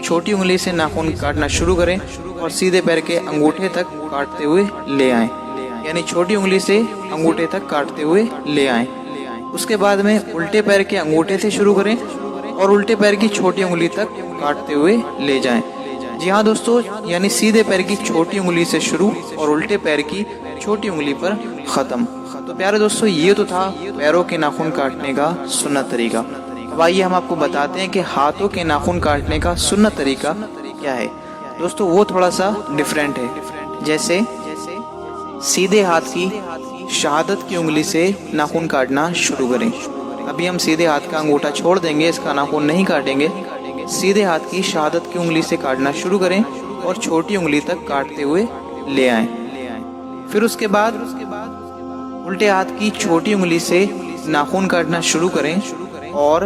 छोटी उंगली से नाखून काटना शुरू करें और सीधे पैर के अंगूठे तक काटते हुए ले आएं। यानी छोटी उंगली से अंगूठे तक काटते हुए ले आएं। उसके बाद में उल्टे पैर के अंगूठे से शुरू करें और उल्टे पैर की छोटी उंगली तक काटते हुए ले जाएं। जी हाँ दोस्तों, यानी सीधे पैर की छोटी उंगली से शुरू और उल्टे पैर की छोटी उंगली पर ख़त्म। तो प्यारे दोस्तों, ये तो था पैरों के नाखून काटने का सुन्नत तरीका। अब आइए हम आपको बताते हैं कि हाथों के नाखून काटने का सुन्नत तरीका क्या है। दोस्तों वो थोड़ा सा डिफरेंट है। जैसे सीधे हाथ की शहादत की उंगली से नाखून काटना शुरू करें। अभी हम सीधे हाथ का अंगूठा छोड़ देंगे, इसका नाखून नहीं काटेंगे। सीधे हाथ की शहादत की उंगली से काटना शुरू करें और छोटी उंगली तक काटते हुए ले आएं। फिर उसके बाद उल्टे हाथ की छोटी उंगली से नाखून काटना शुरू करें और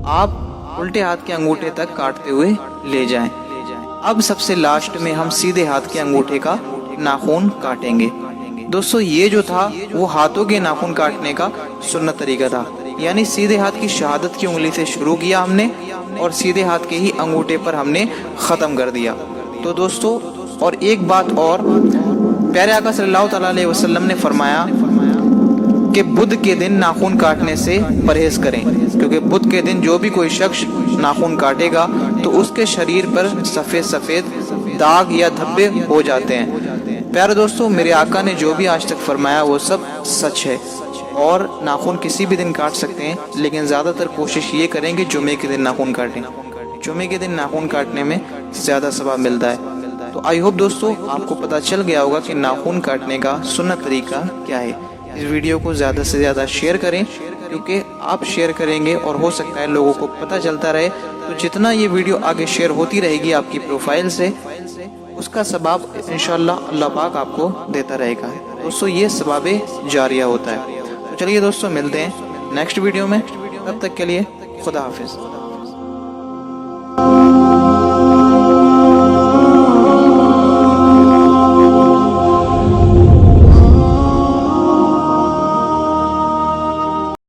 आप उल्टे हाथ के अंगूठे तक काटते हुए ले जाएं। अब सबसे लास्ट में हम सीधे हाथ के अंगूठे का नाखून काटेंगे। दोस्तों ये जो था वो हाथों के नाखून काटने का सुन्नत तरीका था। यानी सीधे हाथ की शहादत की उंगली से शुरू किया हमने और सीधे हाथ के ही अंगूठे पर हमने ख़त्म कर दिया। तो दोस्तों और एक बात और, प्यारे आका सल्लल्लाहु अलैहि वसल्लम ने फरमाया कि बुध के दिन नाखून काटने से परहेज करें, क्योंकि बुध के दिन जो भी कोई शख्स नाखून काटेगा तो उसके शरीर पर सफ़ेद सफ़ेद दाग या धब्बे हो जाते हैं। प्यारे दोस्तों, मेरे आका ने जो भी आज तक फरमाया वो सब सच है और नाखून किसी भी दिन काट सकते हैं, लेकिन ज़्यादातर कोशिश ये करें कि जुमे के दिन नाखून काटें। जुमे के दिन नाखून काटने में ज़्यादा सवाब मिलता है। तो आई होप दोस्तों आपको पता चल गया होगा कि नाखून काटने का सुन्नत तरीका क्या है। इस वीडियो को ज़्यादा से ज़्यादा शेयर करें, क्योंकि आप शेयर करेंगे और हो सकता है लोगों को पता चलता रहे। तो जितना ये वीडियो आगे शेयर होती रहेगी आपकी प्रोफाइल से, उसका सवाब इंशाअल्लाह अल्लाह पाक आपको देता रहेगा। दोस्तों ये सवाबे जारिया होता है। तो चलिए दोस्तों, मिलते हैं नेक्स्ट वीडियो में। तब तक के लिए खुदा हाफिज़।